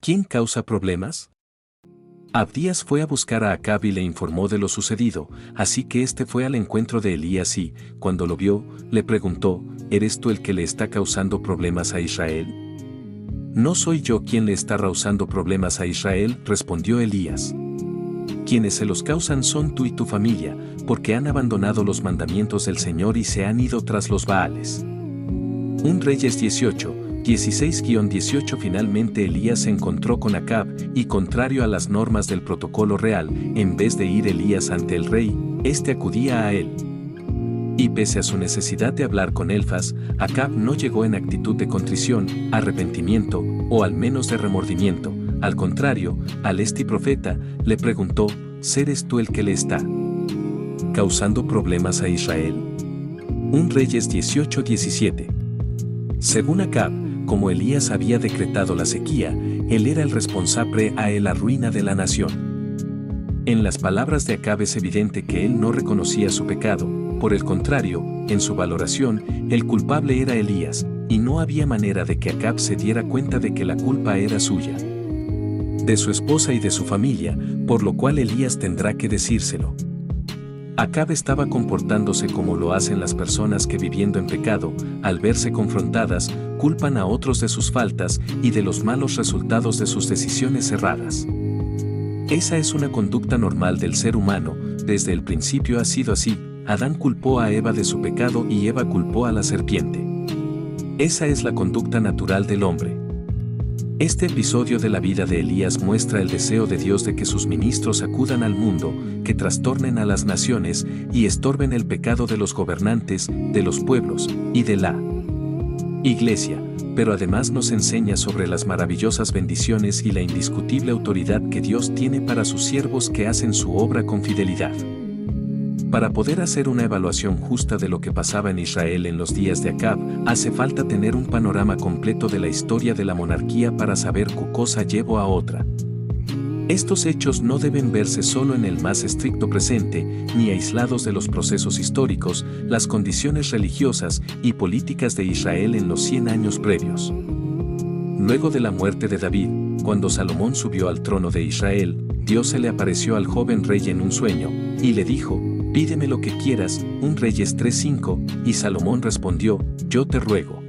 ¿Quién causa problemas? Abdías fue a buscar a Acab y le informó de lo sucedido, así que éste fue al encuentro de Elías y, cuando lo vio, le preguntó, ¿eres tú el que le está causando problemas a Israel? No soy yo quien le está causando problemas a Israel, respondió Elías. Quienes se los causan son tú y tu familia, porque han abandonado los mandamientos del Señor y se han ido tras los Baales. 1 Reyes 18, 16-18. Finalmente Elías se encontró con Acab, y contrario a las normas del protocolo real, en vez de ir Elías ante el rey, éste acudía a él. Y pese a su necesidad de hablar con Elfaz, Acab no llegó en actitud de contrición, arrepentimiento, o al menos de remordimiento. Al contrario, al profeta, le preguntó, ¿seres tú el que le está causando problemas a Israel? 1 Reyes 18-17. Según Acab, como Elías había decretado la sequía, él era el responsable a la ruina de la nación. En las palabras de Acab es evidente que él no reconocía su pecado, por el contrario, en su valoración, el culpable era Elías, y no había manera de que Acab se diera cuenta de que la culpa era suya, de su esposa y de su familia, por lo cual Elías tendrá que decírselo. Acab estaba comportándose como lo hacen las personas que viviendo en pecado, al verse confrontadas, culpan a otros de sus faltas y de los malos resultados de sus decisiones erradas. Esa es una conducta normal del ser humano, desde el principio ha sido así. Adán culpó a Eva de su pecado y Eva culpó a la serpiente. Esa es la conducta natural del hombre. Este episodio de la vida de Elías muestra el deseo de Dios de que sus ministros acudan al mundo, que trastornen a las naciones y estorben el pecado de los gobernantes, de los pueblos y de la Iglesia, pero además nos enseña sobre las maravillosas bendiciones y la indiscutible autoridad que Dios tiene para sus siervos que hacen su obra con fidelidad. Para poder hacer una evaluación justa de lo que pasaba en Israel en los días de Acab, hace falta tener un panorama completo de la historia de la monarquía para saber qué cosa llevó a otra. Estos hechos no deben verse solo en el más estricto presente, ni aislados de los procesos históricos, las condiciones religiosas y políticas de Israel en los 100 años previos. Luego de la muerte de David, cuando Salomón subió al trono de Israel, Dios se le apareció al joven rey en un sueño, y le dijo, «Pídeme lo que quieras», 1 Reyes 3:5, y Salomón respondió, «Yo te ruego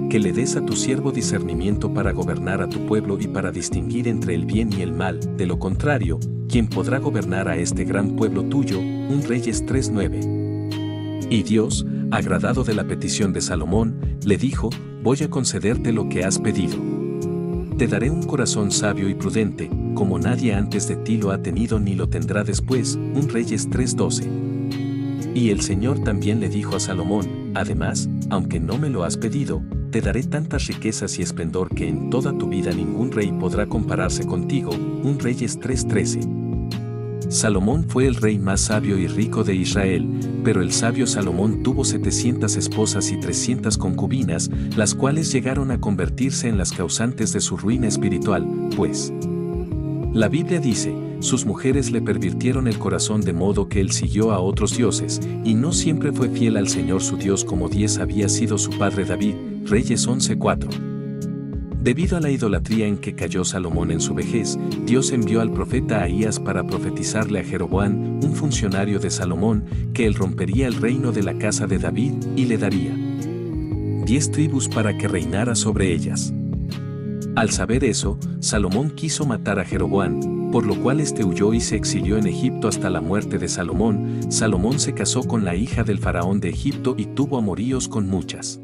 que le des a tu siervo discernimiento para gobernar a tu pueblo y para distinguir entre el bien y el mal, de lo contrario, ¿quién podrá gobernar a este gran pueblo tuyo?», 1 Reyes 3:9. Y Dios, agradado de la petición de Salomón, le dijo, «Voy a concederte lo que has pedido. Te daré un corazón sabio y prudente, como nadie antes de ti lo ha tenido ni lo tendrá después», 1 Reyes 3:12. Y el Señor también le dijo a Salomón, «Además, aunque no me lo has pedido, te daré tantas riquezas y esplendor que en toda tu vida ningún rey podrá compararse contigo», 1 Reyes 3:13. Salomón fue el rey más sabio y rico de Israel, pero el sabio Salomón tuvo 700 esposas y 300 concubinas, las cuales llegaron a convertirse en las causantes de su ruina espiritual, pues la Biblia dice, sus mujeres le pervirtieron el corazón de modo que él siguió a otros dioses, y no siempre fue fiel al Señor su Dios como 10 había sido su padre David, Reyes 11:4. Debido a la idolatría en que cayó Salomón en su vejez, Dios envió al profeta Ahías para profetizarle a Jeroboam, un funcionario de Salomón, que él rompería el reino de la casa de David y le daría 10 tribus para que reinara sobre ellas. Al saber eso, Salomón quiso matar a Jeroboam, por lo cual este huyó y se exilió en Egipto hasta la muerte de Salomón. Salomón se casó con la hija del faraón de Egipto y tuvo amoríos con muchas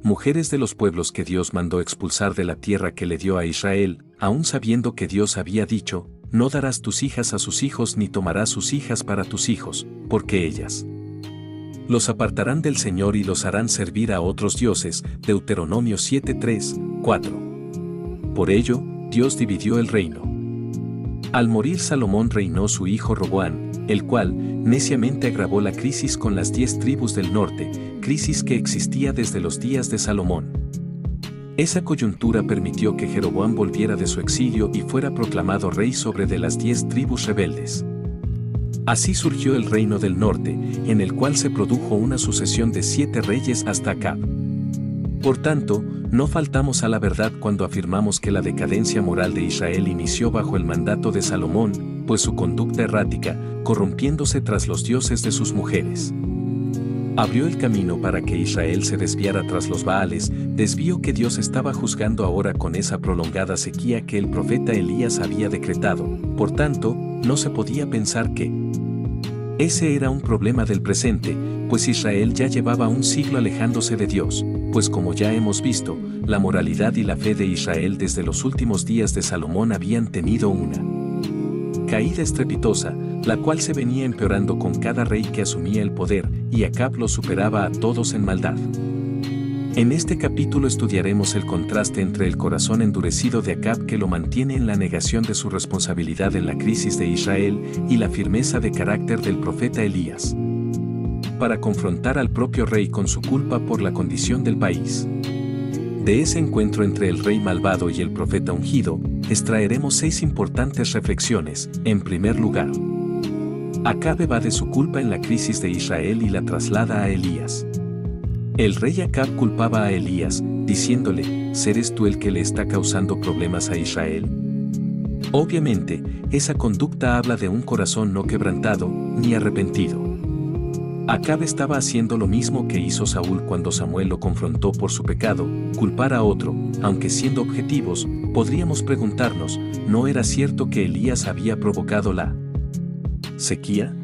mujeres de los pueblos que Dios mandó expulsar de la tierra que le dio a Israel, aun sabiendo que Dios había dicho, «No darás tus hijas a sus hijos ni tomarás sus hijas para tus hijos, porque ellas los apartarán del Señor y los harán servir a otros dioses», Deuteronomio 7:3-4. Por ello, Dios dividió el reino. Al morir Salomón reinó su hijo Roboam, el cual, neciamente agravó la crisis con las 10 tribus del norte, crisis que existía desde los días de Salomón. Esa coyuntura permitió que Jeroboam volviera de su exilio y fuera proclamado rey sobre de las 10 tribus rebeldes. Así surgió el reino del norte, en el cual se produjo una sucesión de 7 reyes hasta Acab. Por tanto, no faltamos a la verdad cuando afirmamos que la decadencia moral de Israel inició bajo el mandato de Salomón, pues su conducta errática, corrompiéndose tras los dioses de sus mujeres, abrió el camino para que Israel se desviara tras los Baales, desvío que Dios estaba juzgando ahora con esa prolongada sequía que el profeta Elías había decretado. Por tanto, no se podía pensar que ese era un problema del presente, pues Israel ya llevaba un siglo alejándose de Dios, pues como ya hemos visto, la moralidad y la fe de Israel desde los últimos días de Salomón habían tenido una caída estrepitosa, la cual se venía empeorando con cada rey que asumía el poder, y Acab lo superaba a todos en maldad. En este capítulo estudiaremos el contraste entre el corazón endurecido de Acab que lo mantiene en la negación de su responsabilidad en la crisis de Israel y la firmeza de carácter del profeta Elías, para confrontar al propio rey con su culpa por la condición del país. De ese encuentro entre el rey malvado y el profeta ungido, extraeremos 6 importantes reflexiones. En primer lugar, Acab evade su culpa en la crisis de Israel y la traslada a Elías. El rey Acab culpaba a Elías, diciéndole, ¿serás tú el que le está causando problemas a Israel? Obviamente, esa conducta habla de un corazón no quebrantado, ni arrepentido. Acab estaba haciendo lo mismo que hizo Saúl cuando Samuel lo confrontó por su pecado, culpar a otro, aunque siendo objetivos, podríamos preguntarnos, ¿no era cierto que Elías había provocado la sequía?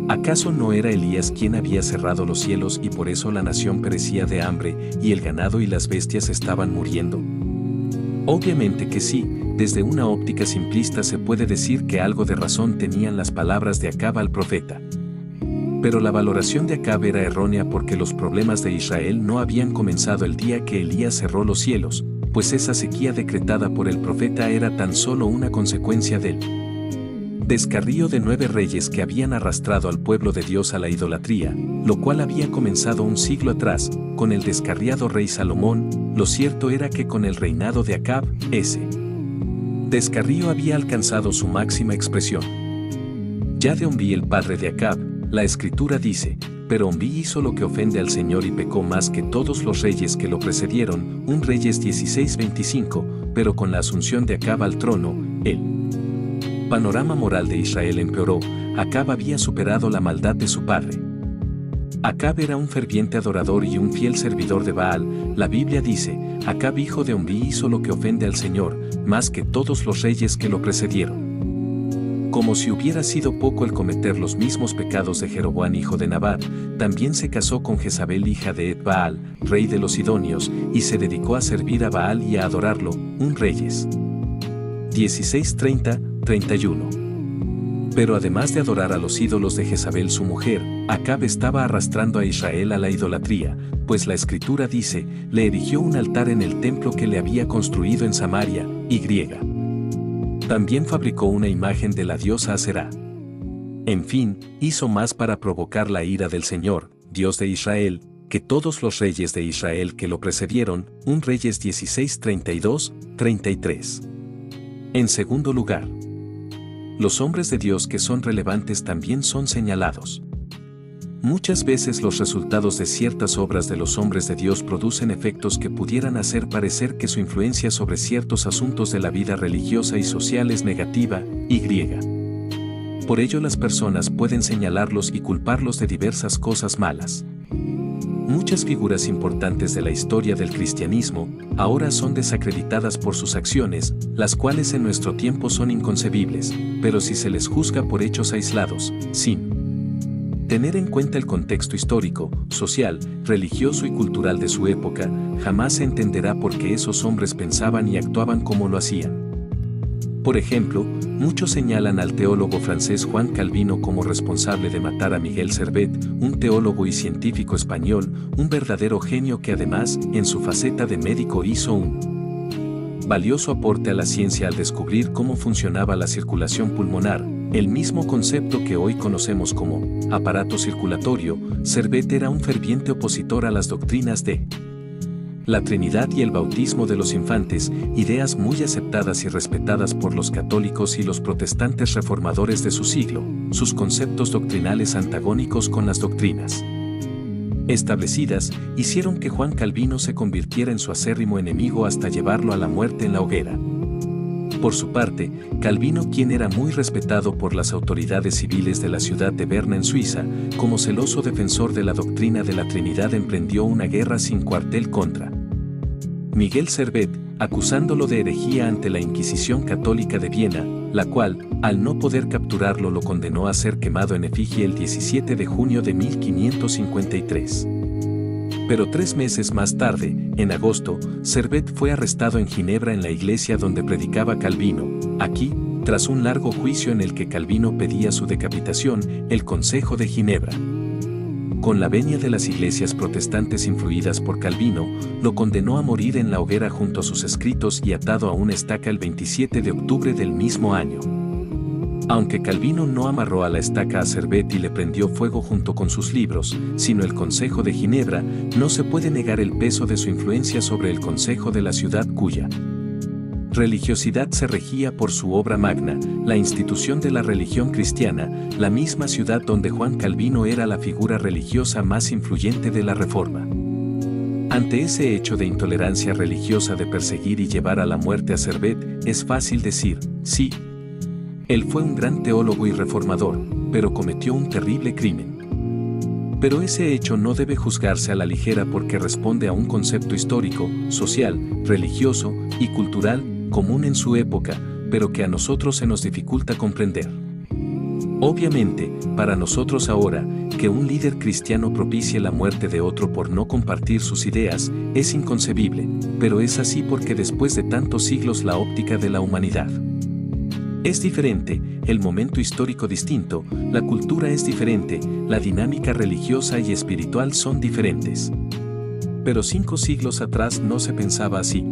¿Acaso no era Elías quien había cerrado los cielos y por eso la nación perecía de hambre y el ganado y las bestias estaban muriendo? Obviamente que sí, desde una óptica simplista se puede decir que algo de razón tenían las palabras de Acab al profeta. Pero la valoración de Acab era errónea porque los problemas de Israel no habían comenzado el día que Elías cerró los cielos, pues esa sequía decretada por el profeta era tan solo una consecuencia del descarrío de 9 reyes que habían arrastrado al pueblo de Dios a la idolatría, lo cual había comenzado un siglo atrás, con el descarriado rey Salomón. Lo cierto era que con el reinado de Acab, ese descarrío había alcanzado su máxima expresión. Ya de Omri, el padre de Acab, la escritura dice, pero Omri hizo lo que ofende al Señor y pecó más que todos los reyes que lo precedieron, 1 Reyes 16:25, pero con la asunción de Acab al trono, el panorama moral de Israel empeoró. Acab había superado la maldad de su padre. Acab era un ferviente adorador y un fiel servidor de Baal. La Biblia dice, Acab hijo de Omri hizo lo que ofende al Señor, más que todos los reyes que lo precedieron. Como si hubiera sido poco el cometer los mismos pecados de Jeroboam hijo de Nabat, también se casó con Jezabel hija de Ed-Baal, rey de los Sidonios, y se dedicó a servir a Baal y a adorarlo. 1 Reyes 16:30-31. Pero además de adorar a los ídolos de Jezabel su mujer, Acab estaba arrastrando a Israel a la idolatría, pues la escritura dice, le erigió un altar en el templo que le había construido en Samaria, y griega. También fabricó una imagen de la diosa Aserá. En fin, hizo más para provocar la ira del Señor, Dios de Israel, que todos los reyes de Israel que lo precedieron. 1 Reyes 16:32-33. En segundo lugar, los hombres de Dios que son relevantes también son señalados. Muchas veces los resultados de ciertas obras de los hombres de Dios producen efectos que pudieran hacer parecer que su influencia sobre ciertos asuntos de la vida religiosa y social es negativa, y griega. Por ello las personas pueden señalarlos y culparlos de diversas cosas malas. Muchas figuras importantes de la historia del cristianismo ahora son desacreditadas por sus acciones, las cuales en nuestro tiempo son inconcebibles, pero si se les juzga por hechos aislados, sin tener en cuenta el contexto histórico, social, religioso y cultural de su época, jamás se entenderá por qué esos hombres pensaban y actuaban como lo hacían. Por ejemplo, muchos señalan al teólogo francés Juan Calvino como responsable de matar a Miguel Servet, un teólogo y científico español, un verdadero genio que además, en su faceta de médico hizo un valioso aporte a la ciencia al descubrir cómo funcionaba la circulación pulmonar, el mismo concepto que hoy conocemos como aparato circulatorio. Servet era un ferviente opositor a las doctrinas de la Trinidad y el bautismo de los infantes, ideas muy aceptadas y respetadas por los católicos y los protestantes reformadores de su siglo, sus conceptos doctrinales antagónicos con las doctrinas establecidas, hicieron que Juan Calvino se convirtiera en su acérrimo enemigo hasta llevarlo a la muerte en la hoguera. Por su parte, Calvino, quien era muy respetado por las autoridades civiles de la ciudad de Berna en Suiza, como celoso defensor de la doctrina de la Trinidad, emprendió una guerra sin cuartel contra Miguel Servet, acusándolo de herejía ante la Inquisición Católica de Viena, la cual, al no poder capturarlo, lo condenó a ser quemado en efigie el 17 de junio de 1553. Pero 3 meses más tarde, en agosto, Servet fue arrestado en Ginebra en la iglesia donde predicaba Calvino. Aquí, tras un largo juicio en el que Calvino pedía su decapitación, el Consejo de Ginebra, con la venia de las iglesias protestantes influidas por Calvino, lo condenó a morir en la hoguera junto a sus escritos y atado a una estaca el 27 de octubre del mismo año. Aunque Calvino no amarró a la estaca a Servet y le prendió fuego junto con sus libros, sino el Consejo de Ginebra, no se puede negar el peso de su influencia sobre el Consejo de la ciudad, cuya religiosidad se regía por su obra magna, la institución de la religión cristiana, la misma ciudad donde Juan Calvino era la figura religiosa más influyente de la Reforma. Ante ese hecho de intolerancia religiosa de perseguir y llevar a la muerte a Servet, es fácil decir, sí, él fue un gran teólogo y reformador, pero cometió un terrible crimen. Pero ese hecho no debe juzgarse a la ligera porque responde a un concepto histórico, social, religioso y cultural común en su época, pero que a nosotros se nos dificulta comprender. Obviamente, para nosotros ahora, que un líder cristiano propicie la muerte de otro por no compartir sus ideas, es inconcebible, pero es así porque después de tantos siglos la óptica de la humanidad es diferente, el momento histórico distinto, la cultura es diferente, la dinámica religiosa y espiritual son diferentes. Pero 5 siglos atrás no se pensaba así.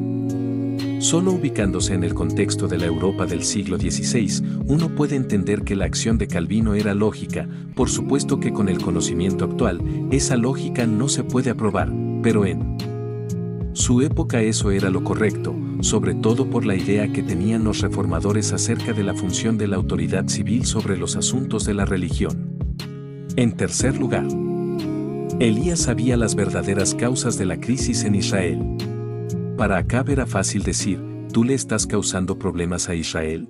Solo ubicándose en el contexto de la Europa del siglo XVI, uno puede entender que la acción de Calvino era lógica, por supuesto que con el conocimiento actual, esa lógica no se puede aprobar, pero en su época eso era lo correcto, sobre todo por la idea que tenían los reformadores acerca de la función de la autoridad civil sobre los asuntos de la religión. En tercer lugar, Elías sabía las verdaderas causas de la crisis en Israel. Para Acab era fácil decir, ¿tú le estás causando problemas a Israel?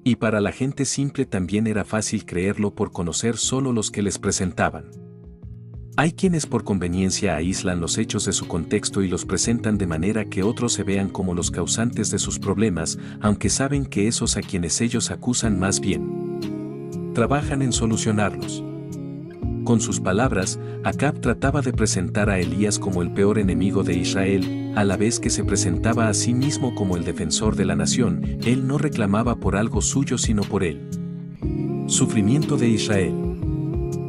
Y para la gente simple también era fácil creerlo por conocer solo los que les presentaban. Hay quienes por conveniencia aíslan los hechos de su contexto y los presentan de manera que otros se vean como los causantes de sus problemas, aunque saben que esos a quienes ellos acusan más bien trabajan en solucionarlos. Con sus palabras, Acab trataba de presentar a Elías como el peor enemigo de Israel, a la vez que se presentaba a sí mismo como el defensor de la nación. Él no reclamaba por algo suyo sino por el sufrimiento de Israel.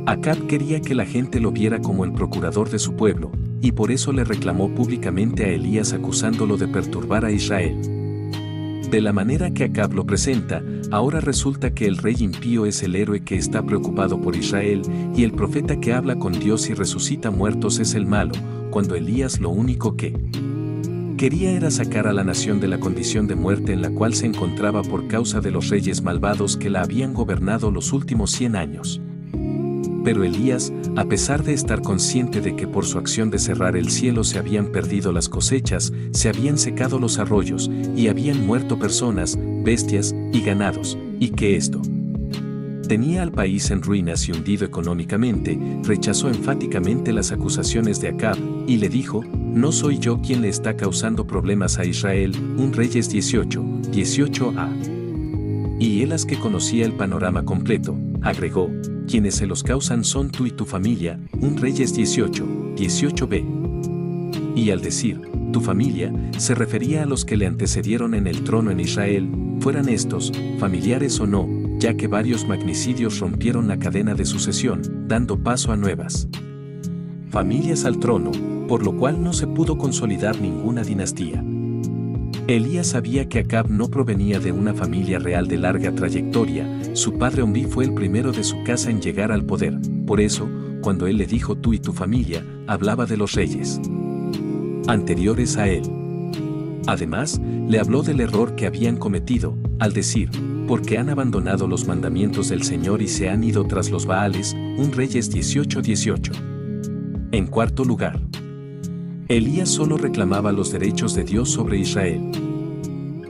Acab quería que la gente lo viera como el procurador de su pueblo, y por eso le reclamó públicamente a Elías acusándolo de perturbar a Israel. De la manera que Acab lo presenta, ahora resulta que el rey impío es el héroe que está preocupado por Israel, y el profeta que habla con Dios y resucita muertos es el malo, cuando Elías lo único que quería era sacar a la nación de la condición de muerte en la cual se encontraba por causa de los reyes malvados que la habían gobernado los últimos 100 años. Pero Elías, a pesar de estar consciente de que por su acción de cerrar el cielo se habían perdido las cosechas, se habían secado los arroyos, y habían muerto personas, bestias y ganados, y que esto tenía al país en ruinas y hundido económicamente, rechazó enfáticamente las acusaciones de Acab, y le dijo, no soy yo quien le está causando problemas a Israel, 1 Reyes 18, 18a. Y Elías, que conocía el panorama completo, agregó, quienes se los causan son tú y tu familia, 1 Reyes 18, 18b. Y al decir, tu familia, se refería a los que le antecedieron en el trono en Israel, fueran estos, familiares o no, ya que varios magnicidios rompieron la cadena de sucesión, dando paso a nuevas familias al trono, por lo cual no se pudo consolidar ninguna dinastía. Elías sabía que Acab no provenía de una familia real de larga trayectoria, su padre Omri fue el primero de su casa en llegar al poder, por eso, cuando él le dijo tú y tu familia, hablaba de los reyes anteriores a él. Además, le habló del error que habían cometido, al decir, porque han abandonado los mandamientos del Señor y se han ido tras los Baales, 1 Reyes 18, 18. En cuarto lugar, Elías solo reclamaba los derechos de Dios sobre Israel.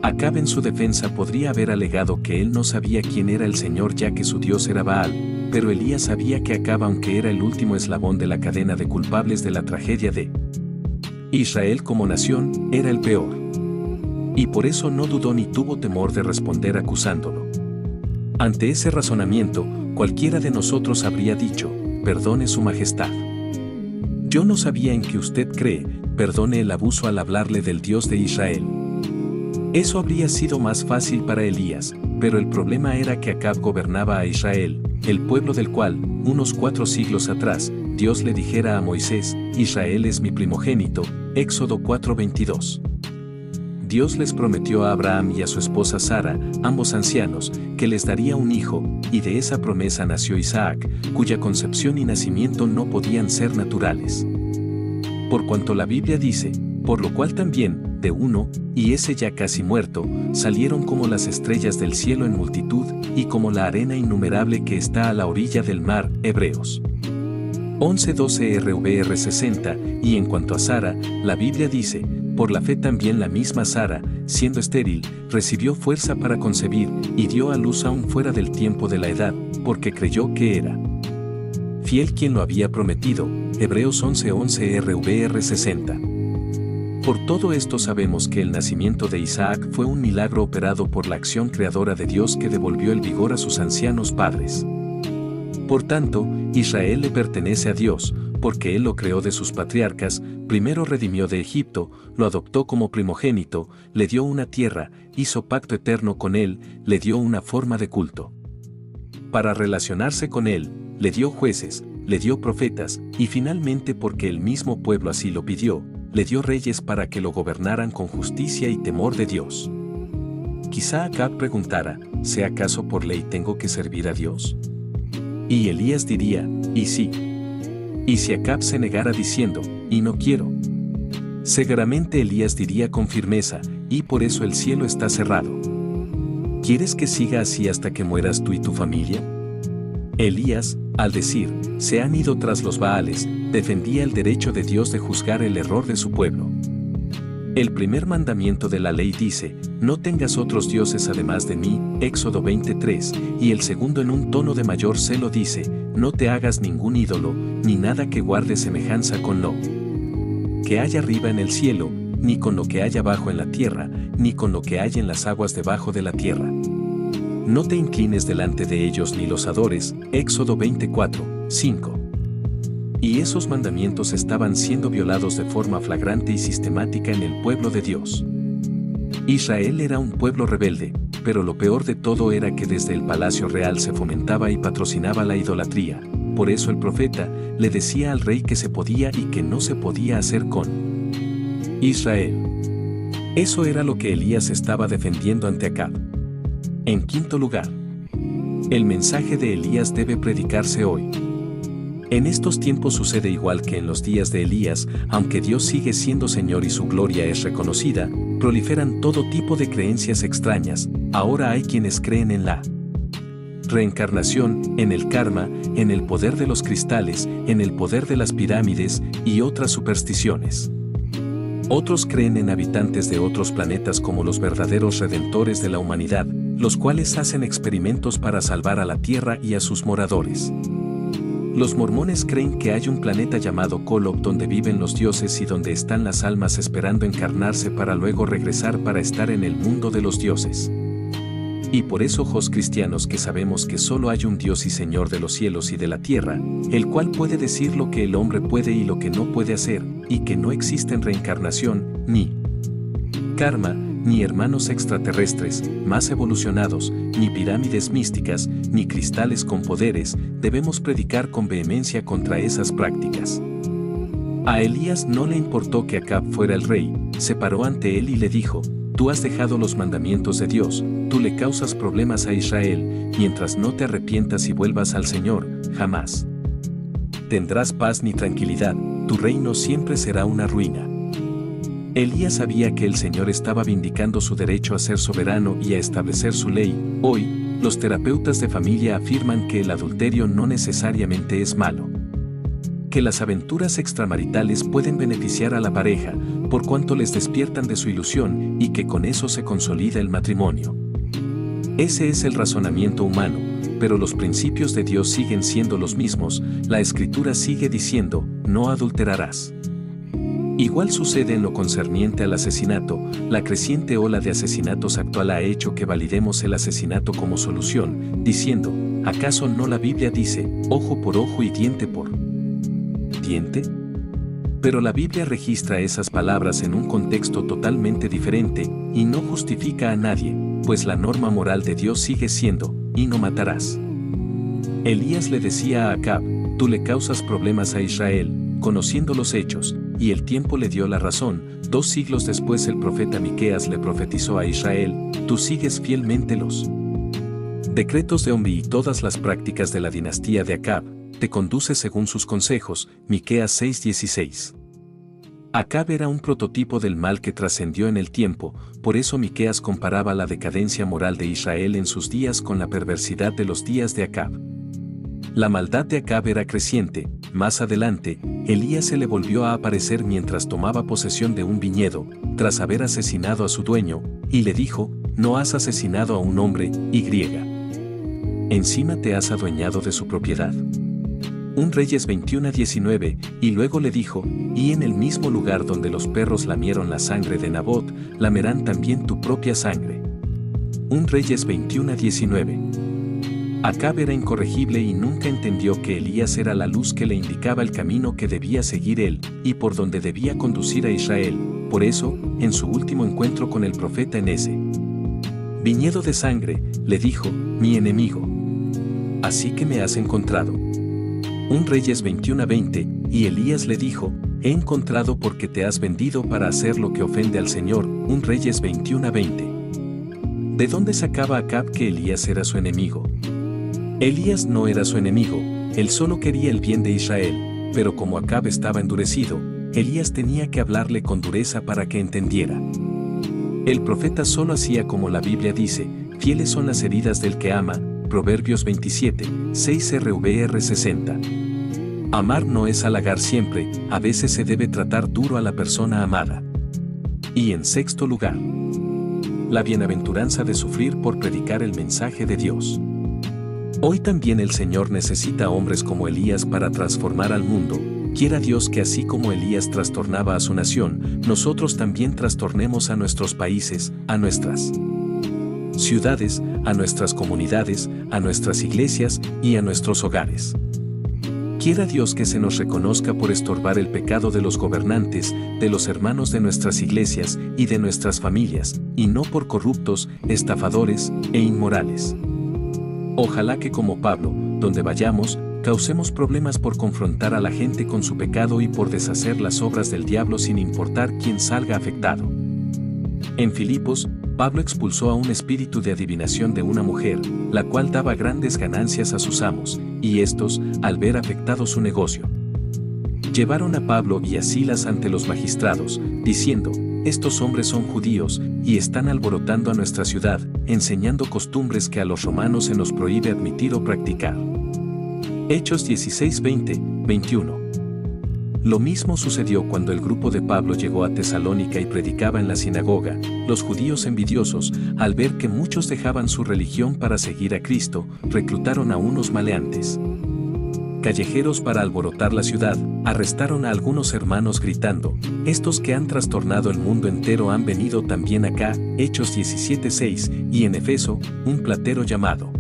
Acab en su defensa podría haber alegado que él no sabía quién era el Señor ya que su Dios era Baal, pero Elías sabía que Acab, aunque era el último eslabón de la cadena de culpables de la tragedia de Israel como nación, era el peor. Y por eso no dudó ni tuvo temor de responder acusándolo. Ante ese razonamiento, cualquiera de nosotros habría dicho, perdone su majestad. Yo no sabía en qué usted cree, perdone el abuso al hablarle del Dios de Israel. Eso habría sido más fácil para Elías, pero el problema era que Acab gobernaba a Israel, el pueblo del cual, unos 4 siglos atrás, Dios le dijera a Moisés, Israel es mi primogénito, Éxodo 4:22. Dios les prometió a Abraham y a su esposa Sara, ambos ancianos, que les daría un hijo, y de esa promesa nació Isaac, cuya concepción y nacimiento no podían ser naturales. Por cuanto la Biblia dice, por lo cual también, de uno, y ese ya casi muerto, salieron como las estrellas del cielo en multitud, y como la arena innumerable que está a la orilla del mar, Hebreos 11:12 RVR 60, y en cuanto a Sara, la Biblia dice, por la fe también la misma Sara, siendo estéril, recibió fuerza para concebir, y dio a luz aún fuera del tiempo de la edad, porque creyó que era fiel quien lo había prometido, Hebreos 11:11 RVR 60. Por todo esto sabemos que el nacimiento de Isaac fue un milagro operado por la acción creadora de Dios que devolvió el vigor a sus ancianos padres. Por tanto, Israel le pertenece a Dios, porque Él lo creó de sus patriarcas, primero redimió de Egipto, lo adoptó como primogénito, le dio una tierra, hizo pacto eterno con Él, le dio una forma de culto. Para relacionarse con Él, le dio jueces, le dio profetas, y finalmente porque el mismo pueblo así lo pidió, le dio reyes para que lo gobernaran con justicia y temor de Dios. Quizá Acab preguntara, ¿sé acaso por ley tengo que servir a Dios? Y Elías diría, y sí. Y si Acab se negara diciendo, y no quiero. Seguramente Elías diría con firmeza, y por eso el cielo está cerrado. ¿Quieres que siga así hasta que mueras tú y tu familia? Elías, al decir, se han ido tras los Baales, defendía el derecho de Dios de juzgar el error de su pueblo. El primer mandamiento de la ley dice, no tengas otros dioses además de mí, Éxodo 23, y el segundo en un tono de mayor celo dice, no te hagas ningún ídolo, ni nada que guarde semejanza con lo que hay arriba en el cielo, ni con lo que hay abajo en la tierra, ni con lo que hay en las aguas debajo de la tierra. No te inclines delante de ellos ni los adores, Éxodo 24:5. Y esos mandamientos estaban siendo violados de forma flagrante y sistemática en el pueblo de Dios. Israel era un pueblo rebelde, pero lo peor de todo era que desde el palacio real se fomentaba y patrocinaba la idolatría. Por eso el profeta le decía al rey que se podía y que no se podía hacer con Israel. Eso era lo que Elías estaba defendiendo ante Acab. En quinto lugar, el mensaje de Elías debe predicarse hoy. En estos tiempos sucede igual que en los días de Elías, aunque Dios sigue siendo Señor y su gloria es reconocida, proliferan todo tipo de creencias extrañas. Ahora hay quienes creen en la reencarnación, en el karma, en el poder de los cristales, en el poder de las pirámides y otras supersticiones. Otros creen en habitantes de otros planetas como los verdaderos redentores de la humanidad, los cuales hacen experimentos para salvar a la Tierra y a sus moradores. Los mormones creen que hay un planeta llamado Kolob donde viven los dioses y donde están las almas esperando encarnarse para luego regresar para estar en el mundo de los dioses. Y por eso los cristianos que sabemos que solo hay un Dios y Señor de los cielos y de la tierra, el cual puede decir lo que el hombre puede y lo que no puede hacer, y que no existen reencarnación, ni karma, ni hermanos extraterrestres, más evolucionados, ni pirámides místicas, ni cristales con poderes, debemos predicar con vehemencia contra esas prácticas. A Elías no le importó que Acab fuera el rey, se paró ante él y le dijo, tú has dejado los mandamientos de Dios, tú le causas problemas a Israel, mientras no te arrepientas y vuelvas al Señor, jamás tendrás paz ni tranquilidad, tu reino siempre será una ruina. Elías sabía que el Señor estaba vindicando su derecho a ser soberano y a establecer su ley. Hoy, los terapeutas de familia afirman que el adulterio no necesariamente es malo. que las aventuras extramaritales pueden beneficiar a la pareja, por cuanto les despiertan de su ilusión y que con eso se consolida el matrimonio. Ese es el razonamiento humano, pero los principios de Dios siguen siendo los mismos. La Escritura sigue diciendo, no adulterarás. Igual sucede en lo concerniente al asesinato. La creciente ola de asesinatos actual ha hecho que validemos el asesinato como solución, diciendo, ¿acaso no la Biblia dice, ojo por ojo y diente por diente? Pero la Biblia registra esas palabras en un contexto totalmente diferente, y no justifica a nadie, pues la norma moral de Dios sigue siendo, y no matarás. Elías le decía a Acab, tú le causas problemas a Israel, conociendo los hechos, y el tiempo le dio la razón. 2 siglos después el profeta Miqueas le profetizó a Israel, tú sigues fielmente los decretos de Omri y todas las prácticas de la dinastía de Acab, te conduce según sus consejos. Miqueas 6:16. Acab era un prototipo del mal que trascendió en el tiempo, por eso Miqueas comparaba la decadencia moral de Israel en sus días con la perversidad de los días de Acab. La maldad de Acab era creciente. Más adelante, Elías se le volvió a aparecer mientras tomaba posesión de un viñedo, tras haber asesinado a su dueño, y le dijo, no has asesinado a un hombre, y encima te has adueñado de su propiedad. 1 Reyes 21:19, y luego le dijo, y en el mismo lugar donde los perros lamieron la sangre de Nabot, lamerán también tu propia sangre. 1 Reyes 21:19. Acab era incorregible y nunca entendió que Elías era la luz que le indicaba el camino que debía seguir él, y por donde debía conducir a Israel. Por eso, en su último encuentro con el profeta en ese viñedo de sangre, le dijo, mi enemigo. Así que me has encontrado. 1 Reyes 21:20, y Elías le dijo, he encontrado porque te has vendido para hacer lo que ofende al Señor. 1 Reyes 21:20. ¿De dónde sacaba Acab que Elías era su enemigo? Elías no era su enemigo, él solo quería el bien de Israel, pero como Acab estaba endurecido, Elías tenía que hablarle con dureza para que entendiera. El profeta solo hacía como la Biblia dice, fieles son las heridas del que ama. Proverbios 27:6 RVR 60. Amar no es halagar siempre, a veces se debe tratar duro a la persona amada. Y en sexto lugar, la bienaventuranza de sufrir por predicar el mensaje de Dios. Hoy también el Señor necesita hombres como Elías para transformar al mundo. Quiera Dios que así como Elías trastornaba a su nación, nosotros también trastornemos a nuestros países, a nuestras ciudades, a nuestras comunidades, a nuestras iglesias y a nuestros hogares. Quiera Dios que se nos reconozca por estorbar el pecado de los gobernantes, de los hermanos de nuestras iglesias y de nuestras familias, y no por corruptos, estafadores e inmorales. Ojalá que como Pablo, donde vayamos, causemos problemas por confrontar a la gente con su pecado y por deshacer las obras del diablo sin importar quién salga afectado. En Filipos, Pablo expulsó a un espíritu de adivinación de una mujer, la cual daba grandes ganancias a sus amos, y estos, al ver afectado su negocio, llevaron a Pablo y a Silas ante los magistrados, diciendo, estos hombres son judíos, y están alborotando a nuestra ciudad, enseñando costumbres que a los romanos se nos prohíbe admitir o practicar. Hechos 16:20-21. Lo mismo sucedió cuando el grupo de Pablo llegó a Tesalónica y predicaba en la sinagoga. Los judíos envidiosos, al ver que muchos dejaban su religión para seguir a Cristo, reclutaron a unos maleantes callejeros para alborotar la ciudad, arrestaron a algunos hermanos gritando, estos que han trastornado el mundo entero han venido también acá. Hechos 17:6, y en Efeso, un platero llamado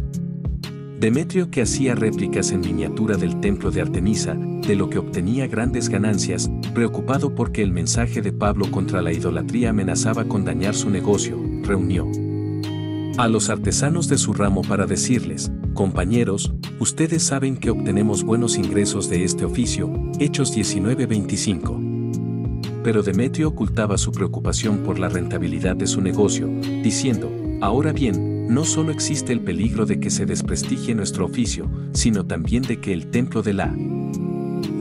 Demetrio que hacía réplicas en miniatura del templo de Artemisa, de lo que obtenía grandes ganancias, preocupado porque el mensaje de Pablo contra la idolatría amenazaba con dañar su negocio, reunió a los artesanos de su ramo para decirles, compañeros, ustedes saben que obtenemos buenos ingresos de este oficio. Hechos 19:25. Pero Demetrio ocultaba su preocupación por la rentabilidad de su negocio, diciendo, ahora bien, no solo existe el peligro de que se desprestigie nuestro oficio, sino también de que el templo de la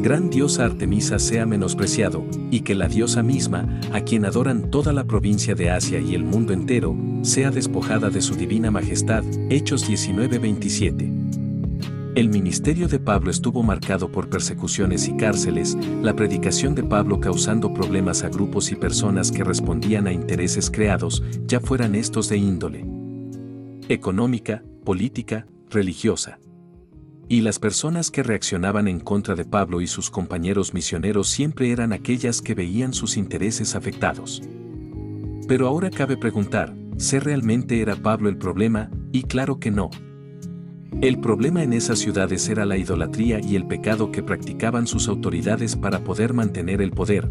gran diosa Artemisa sea menospreciado, y que la diosa misma, a quien adoran toda la provincia de Asia y el mundo entero, sea despojada de su divina majestad. Hechos 19:27. El ministerio de Pablo estuvo marcado por persecuciones y cárceles, la predicación de Pablo causando problemas a grupos y personas que respondían a intereses creados, ya fueran estos de índole económica, política, religiosa. Y las personas que reaccionaban en contra de Pablo y sus compañeros misioneros siempre eran aquellas que veían sus intereses afectados. Pero ahora cabe preguntar, ¿si realmente era Pablo el problema? Y claro que no. El problema en esas ciudades era la idolatría y el pecado que practicaban sus autoridades para poder mantener el poder,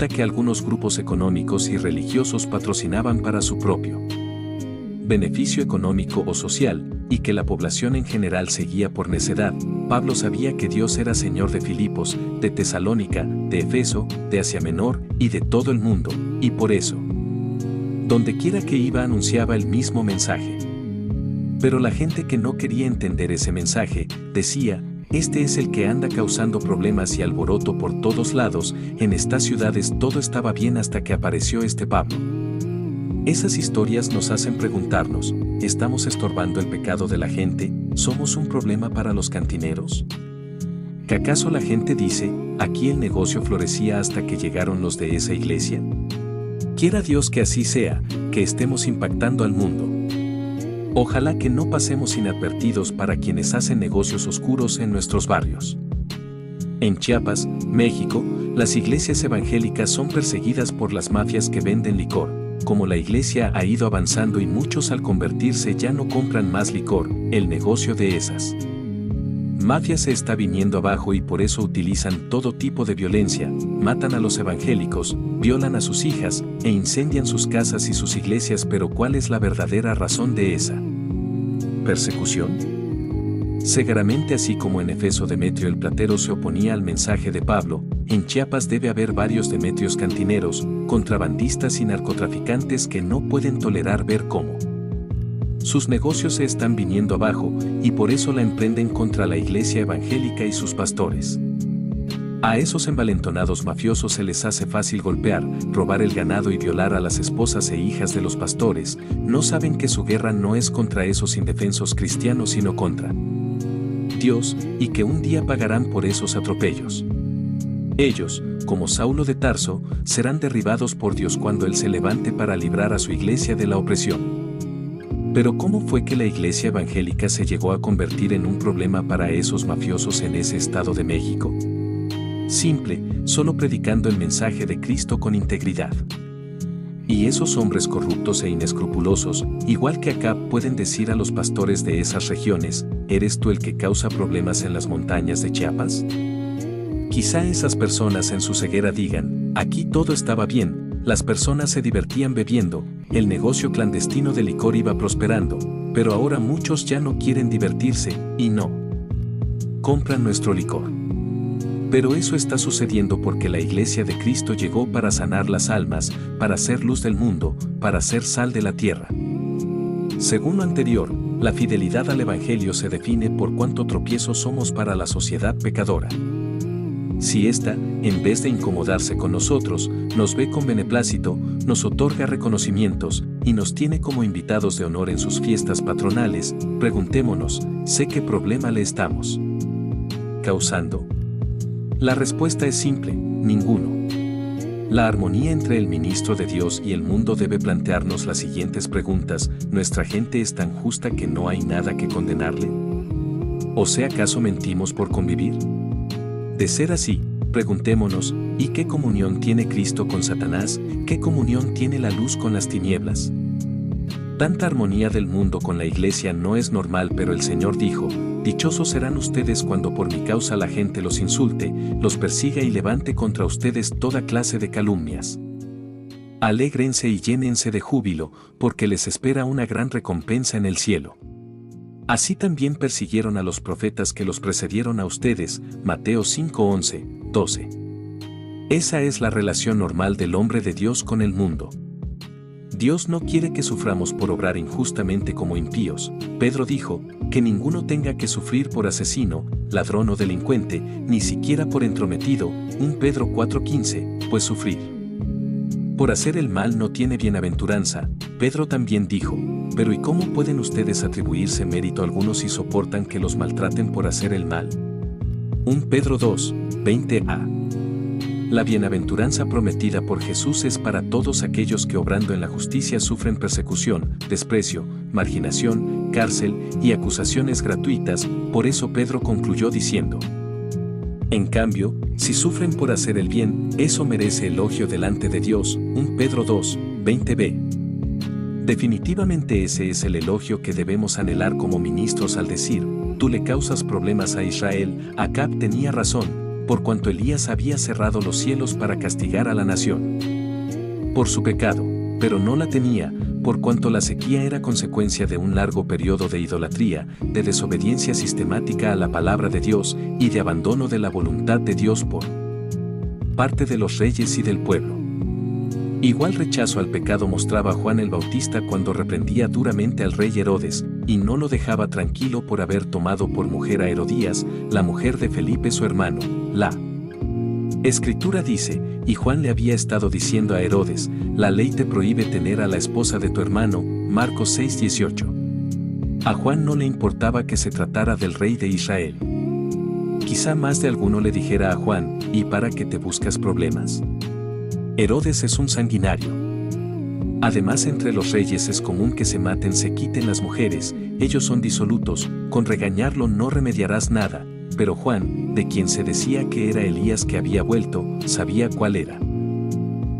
que algunos grupos económicos y religiosos patrocinaban para su propio beneficio económico o social, y que la población en general seguía por necedad. Pablo sabía que Dios era Señor de Filipos, de Tesalónica, de Efeso, de Asia Menor y de todo el mundo, y por eso, dondequiera que iba anunciaba el mismo mensaje. Pero la gente que no quería entender ese mensaje, decía, este es el que anda causando problemas y alboroto por todos lados, en estas ciudades todo estaba bien hasta que apareció este Pablo. Esas historias nos hacen preguntarnos, ¿estamos estorbando el pecado de la gente? ¿Somos un problema para los cantineros? ¿Que acaso la gente dice, aquí el negocio florecía hasta que llegaron los de esa iglesia? Quiera Dios que así sea, que estemos impactando al mundo. Ojalá que no pasemos inadvertidos para quienes hacen negocios oscuros en nuestros barrios. En Chiapas, México, las iglesias evangélicas son perseguidas por las mafias que venden licor. Como la iglesia ha ido avanzando y muchos al convertirse ya no compran más licor, el negocio de esas mafias se está viniendo abajo y por eso utilizan todo tipo de violencia, matan a los evangélicos, violan a sus hijas e incendian sus casas y sus iglesias. Pero ¿cuál es la verdadera razón de esa persecución? Seguramente así como en Efeso Demetrio el platero se oponía al mensaje de Pablo, en Chiapas debe haber varios Demetrios cantineros, contrabandistas y narcotraficantes que no pueden tolerar ver cómo sus negocios se están viniendo abajo y por eso la emprenden contra la iglesia evangélica y sus pastores. A esos envalentonados mafiosos se les hace fácil golpear, robar el ganado y violar a las esposas e hijas de los pastores. No saben que su guerra no es contra esos indefensos cristianos sino contra Dios, y que un día pagarán por esos atropellos. Ellos, como Saulo de Tarso, serán derribados por Dios cuando Él se levante para librar a su iglesia de la opresión. Pero ¿cómo fue que la iglesia evangélica se llegó a convertir en un problema para esos mafiosos en ese estado de México? Simple, solo predicando el mensaje de Cristo con integridad. Y esos hombres corruptos e inescrupulosos, igual que acá, pueden decir a los pastores de esas regiones, ¿eres tú el que causa problemas en las montañas de Chiapas? Quizá esas personas en su ceguera digan, aquí todo estaba bien, las personas se divertían bebiendo, el negocio clandestino de licor iba prosperando, pero ahora muchos ya no quieren divertirse, y no compran nuestro licor. Pero eso está sucediendo porque la iglesia de Cristo llegó para sanar las almas, para ser luz del mundo, para ser sal de la tierra. Según lo anterior, la fidelidad al Evangelio se define por cuánto tropiezo somos para la sociedad pecadora. Si ésta, en vez de incomodarse con nosotros, nos ve con beneplácito, nos otorga reconocimientos y nos tiene como invitados de honor en sus fiestas patronales, preguntémonos, ¿sé qué problema le estamos causando? La respuesta es simple, ninguno. La armonía entre el ministro de Dios y el mundo debe plantearnos las siguientes preguntas: ¿nuestra gente es tan justa que no hay nada que condenarle? ¿O sea, acaso mentimos por convivir? De ser así, preguntémonos, ¿y qué comunión tiene Cristo con Satanás? ¿Qué comunión tiene la luz con las tinieblas? Tanta armonía del mundo con la iglesia no es normal, pero el Señor dijo, dichosos serán ustedes cuando por mi causa la gente los insulte, los persiga y levante contra ustedes toda clase de calumnias. Alégrense y llénense de júbilo, porque les espera una gran recompensa en el cielo. Así también persiguieron a los profetas que los precedieron a ustedes, Mateo 5:11, 12. Esa es la relación normal del hombre de Dios con el mundo. Dios no quiere que suframos por obrar injustamente como impíos. Pedro dijo, que ninguno tenga que sufrir por asesino, ladrón o delincuente, ni siquiera por entrometido, 1 Pedro 4:15, pues sufrir Por hacer el mal no tiene bienaventuranza. Pedro también dijo, pero ¿y cómo pueden ustedes atribuirse mérito a algunos si soportan que los maltraten por hacer el mal? 1 Pedro 2, 20a. La bienaventuranza prometida por Jesús es para todos aquellos que obrando en la justicia sufren persecución, desprecio, marginación, cárcel y acusaciones gratuitas. Por eso Pedro concluyó diciendo: en cambio, si sufren por hacer el bien, eso merece elogio delante de Dios. 1 Pedro 2, 20b. Definitivamente ese es el elogio que debemos anhelar como ministros al decir: tú le causas problemas a Israel. Acab tenía razón, por cuanto Elías había cerrado los cielos para castigar a la nación por su pecado, pero no la tenía, por cuanto la sequía era consecuencia de un largo periodo de idolatría, de desobediencia sistemática a la palabra de Dios y de abandono de la voluntad de Dios por parte de los reyes y del pueblo. Igual rechazo al pecado mostraba Juan el Bautista cuando reprendía duramente al rey Herodes, y no lo dejaba tranquilo por haber tomado por mujer a Herodías, la mujer de Felipe su hermano. La Escritura dice, y Juan le había estado diciendo a Herodes: la ley te prohíbe tener a la esposa de tu hermano. Marcos 6:18. A Juan no le importaba que se tratara del rey de Israel. Quizá más de alguno le dijera a Juan: ¿y para qué te buscas problemas? Herodes es un sanguinario. Además, entre los reyes es común que se maten, se quiten las mujeres, ellos son disolutos, con regañarlo no remediarás nada. Pero Juan, de quien se decía que era Elías que había vuelto, sabía cuál era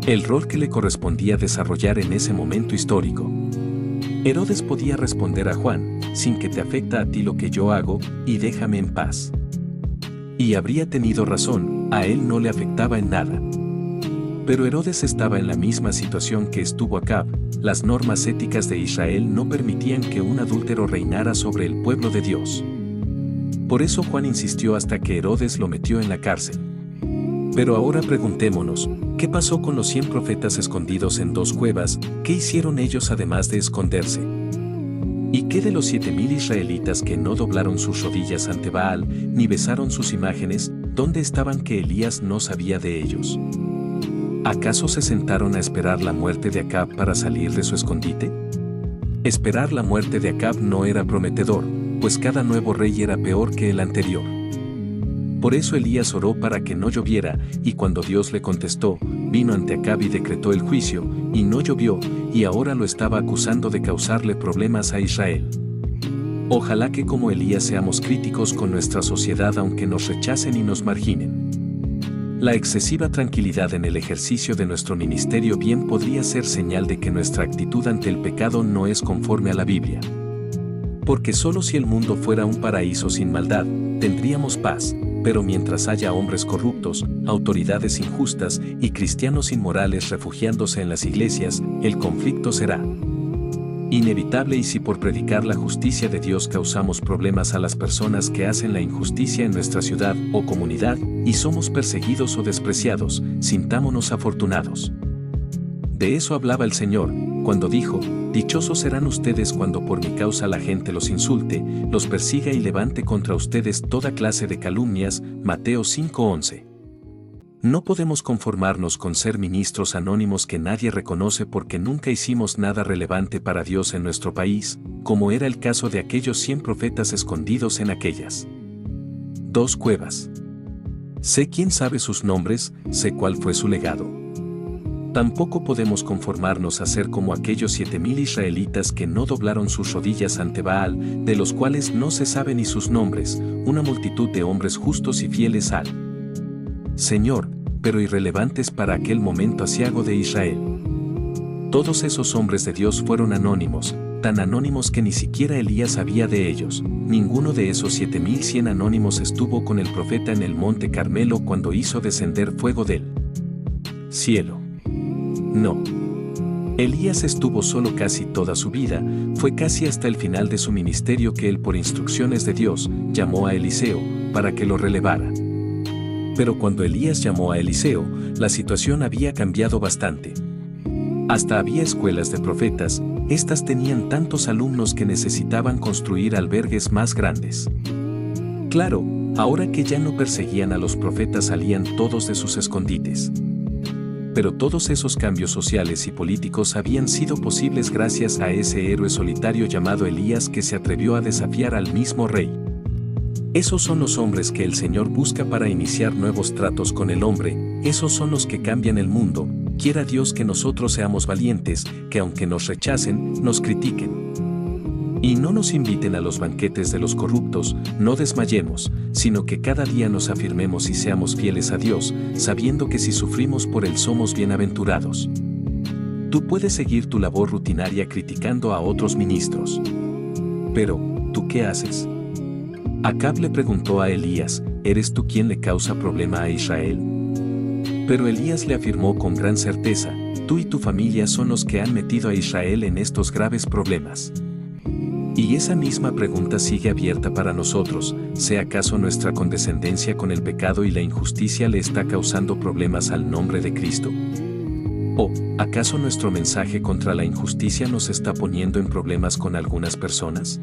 el rol que le correspondía desarrollar en ese momento histórico. Herodes podía responder a Juan: sin que te afecta a ti lo que yo hago, y déjame en paz. Y habría tenido razón, a él no le afectaba en nada. Pero Herodes estaba en la misma situación que estuvo Acab. Las normas éticas de Israel no permitían que un adúltero reinara sobre el pueblo de Dios. Por eso Juan insistió hasta que Herodes lo metió en la cárcel. Pero ahora preguntémonos, ¿qué pasó con los 100 profetas escondidos en 2 cuevas? ¿Qué hicieron ellos además de esconderse? ¿Y qué de los 7000 israelitas que no doblaron sus rodillas ante Baal, ni besaron sus imágenes? ¿Dónde estaban que Elías no sabía de ellos? ¿Acaso se sentaron a esperar la muerte de Acab para salir de su escondite? Esperar la muerte de Acab no era prometedor, pues cada nuevo rey era peor que el anterior. Por eso Elías oró para que no lloviera, y cuando Dios le contestó, vino ante Acab y decretó el juicio, y no llovió, y ahora lo estaba acusando de causarle problemas a Israel. Ojalá que como Elías seamos críticos con nuestra sociedad aunque nos rechacen y nos marginen. La excesiva tranquilidad en el ejercicio de nuestro ministerio bien podría ser señal de que nuestra actitud ante el pecado no es conforme a la Biblia. Porque solo si el mundo fuera un paraíso sin maldad, tendríamos paz, pero mientras haya hombres corruptos, autoridades injustas y cristianos inmorales refugiándose en las iglesias, el conflicto será inevitable. Y si por predicar la justicia de Dios causamos problemas a las personas que hacen la injusticia en nuestra ciudad o comunidad, y somos perseguidos o despreciados, sintámonos afortunados. De eso hablaba el Señor, cuando dijo: dichosos serán ustedes cuando por mi causa la gente los insulte, los persiga y levante contra ustedes toda clase de calumnias. Mateo 5:11. No podemos conformarnos con ser ministros anónimos que nadie reconoce porque nunca hicimos nada relevante para Dios en nuestro país, como era el caso de aquellos 100 profetas escondidos en aquellas 2 cuevas. Sé quién sabe sus nombres, sé cuál fue su legado. Tampoco podemos conformarnos a ser como aquellos 7000 israelitas que no doblaron sus rodillas ante Baal, de los cuales no se sabe ni sus nombres, una multitud de hombres justos y fieles al Señor, pero irrelevantes para aquel momento aciago de Israel. Todos esos hombres de Dios fueron anónimos, tan anónimos que ni siquiera Elías sabía de ellos. Ninguno de esos 7100 anónimos estuvo con el profeta en el monte Carmelo cuando hizo descender fuego del cielo. No. Elías estuvo solo casi toda su vida, fue casi hasta el final de su ministerio que él, por instrucciones de Dios, llamó a Eliseo, para que lo relevara. Pero cuando Elías llamó a Eliseo, la situación había cambiado bastante. Hasta había escuelas de profetas, estas tenían tantos alumnos que necesitaban construir albergues más grandes. Claro, ahora que ya no perseguían a los profetas salían todos de sus escondites. Pero todos esos cambios sociales y políticos habían sido posibles gracias a ese héroe solitario llamado Elías que se atrevió a desafiar al mismo rey. Esos son los hombres que el Señor busca para iniciar nuevos tratos con el hombre, esos son los que cambian el mundo. Quiera Dios que nosotros seamos valientes, que aunque nos rechacen, nos critiquen. Y no nos inviten a los banquetes de los corruptos, no desmayemos, sino que cada día nos afirmemos y seamos fieles a Dios, sabiendo que si sufrimos por Él somos bienaventurados. Tú puedes seguir tu labor rutinaria criticando a otros ministros. Pero, ¿tú qué haces? Acab le preguntó a Elías, ¿eres tú quien le causa problema a Israel? Pero Elías le afirmó con gran certeza, tú y tu familia son los que han metido a Israel en estos graves problemas. Y esa misma pregunta sigue abierta para nosotros, ¿sea acaso nuestra condescendencia con el pecado y la injusticia le está causando problemas al nombre de Cristo? ¿O, acaso nuestro mensaje contra la injusticia nos está poniendo en problemas con algunas personas?